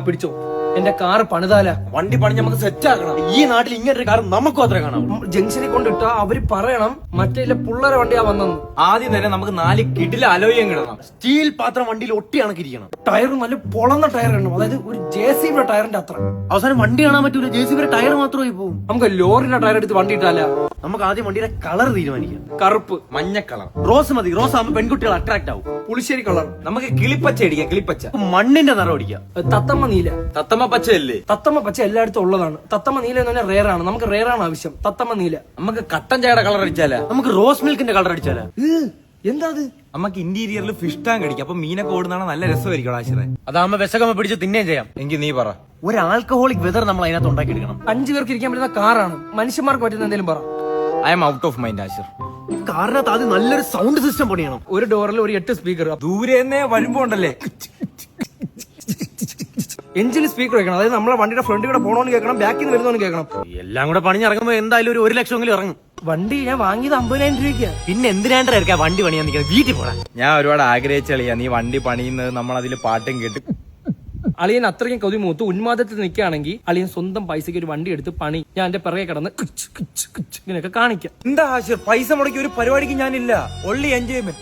പിടിച്ചോ, എന്റെ കാറ് പണിതാല. വണ്ടി പണി നമുക്ക് സെറ്റ് ആക്കണം. ഈ നാട്ടിൽ ഇങ്ങനൊരു കാർ നമുക്ക് മാത്രമേ കാണാം. ജംഗ്ഷനിൽ കൊണ്ടിട്ടാ അവര് പറയണം മറ്റേ പുള്ളേരെ വണ്ടിയാ വന്നെന്ന്. ആദ്യം തന്നെ നമുക്ക് 4 കിടില അലോയം കിടണം. സ്റ്റീൽ പാത്രം വണ്ടിയിൽ ഒട്ടി കണക്കിരിക്കണം. ടയർ നല്ല പൊളന്ന ടയർ ഇടണം, അതായത് ഒരു JCB ടയറിന്റെ അത്ര. അവസാനം വണ്ടി കാണാൻ പറ്റൂല, JCB ടയർ മാത്രമായി പോകും. നമുക്ക് ലോറിന്റെ ടയർ എടുത്ത് വണ്ടി ഇട്ടാല. നമുക്ക് ആദ്യം വണ്ടിയുടെ കളർ തീരുമാനിക്കാം. കറുപ്പ്, മഞ്ഞ കളർ, റോസ് മതി. റോസ് ആകുമ്പോൾ പെൺകുട്ടികൾ അട്രാക്ട് ആവും. പുളിശ്ശേരി കളർ, നമുക്ക് കിളിപ്പച്ച അടിക്കാം. കിളിപ്പച്ച മണ്ണിന്റെ നിറം അടിക്കാം. തത്തമ്മ നീല. തത്തമ്മ പച്ചയല്ലേ? തത്തമ്മ പച്ച എല്ലായിടത്തും ഉള്ളതാണ്. തത്തമ്മ നീല എന്ന് പറഞ്ഞാൽ റെയർ ആണ്, നമുക്ക് റെയർ ആണ് ആവശ്യം. തത്തമ്മ നീല. നമുക്ക് കട്ടൻ ചായയുടെ കളർ അടിച്ചാലാ? നമുക്ക് റോസ് മിൽക്കിന്റെ കളർ അടിച്ചാലാ? എന്താ അത്? നമുക്ക് ഇന്റീരിയറിൽ ഫിഷ് ടാങ്ക് അടിക്കാം. അപ്പൊ മീനൊക്കെ ഓടുന്നതാണ് നല്ല രസമായിരിക്കും ആശിറെ. അതാകുമ്പോ വിശകമ്മ പിടിച്ച് തിന്നേം ചെയ്യാം. എങ്കിൽ നീ പറ, ഒരു ആൽക്കഹോളിക് വെതർ നമ്മൾ അതിനകത്ത് ഉണ്ടാക്കിയെടുക്കണം. 5 പേർക്ക് ഇരിക്കാൻ പറ്റുന്ന കാറാണ്. മനുഷ്യന്മാർക്ക് പറ്റുന്ന എന്തെങ്കിലും പറ. I'm out of mind Ashir. കാറിനകത്ത് ആദ്യം നല്ലൊരു സൗണ്ട് സിസ്റ്റം പണിയണം. ഒരു ഡോറിൽ ഒരു 8 സ്പീക്കർ. ദൂരെ വരുമ്പോ ഉണ്ടല്ലേ എഞ്ചിന് സ്പീക്കർ വെക്കണം, അതായത് നമ്മളെ വണ്ടിയുടെ ഫ്രണ്ട് കൂടെ പോണോന്ന് കേൾക്കണം, ബാക്കിൽ നിന്ന് വരുന്നോന്ന് കേൾക്കണം. എല്ലാം കൂടെ പണിഞ്ഞിറങ്ങുമ്പോ എന്തായാലും ഒരു 1 ലക്ഷമെങ്കിലും ഇറങ്ങും. വണ്ടി ഞാൻ വാങ്ങിയത് 50,000 രൂപയ്ക്ക്. പിന്നെ എന്തിനാണ്ടിരിക്കാം വണ്ടി പണിയാൻ നിൽക്കുന്നത്? വീട്ടിൽ പോടാ. ഞാൻ ഒരുപാട് ആഗ്രഹിച്ചളിയാ നീ വണ്ടി പണിയുന്നത്. നമ്മൾ അതിൽ പാട്ടും കേട്ട് അളിയൻ അത്രയ്ക്കും കൊതി മൂത്ത് ഉന്മാദത്തിൽ നിൽക്കുകയാണെങ്കിൽ അളിയൻ സ്വന്തം പൈസക്ക് ഒരു വണ്ടി എടുത്ത് പണി. ഞാൻ എന്റെ പിറകെ കിടന്ന് ഇങ്ങനെയൊക്കെ കാണിക്കാം. എന്താ ആശിർ, പൈസ മുടക്കി ഒരു പരിപാടിക്ക് ഞാനില്ല. Only enjoyment.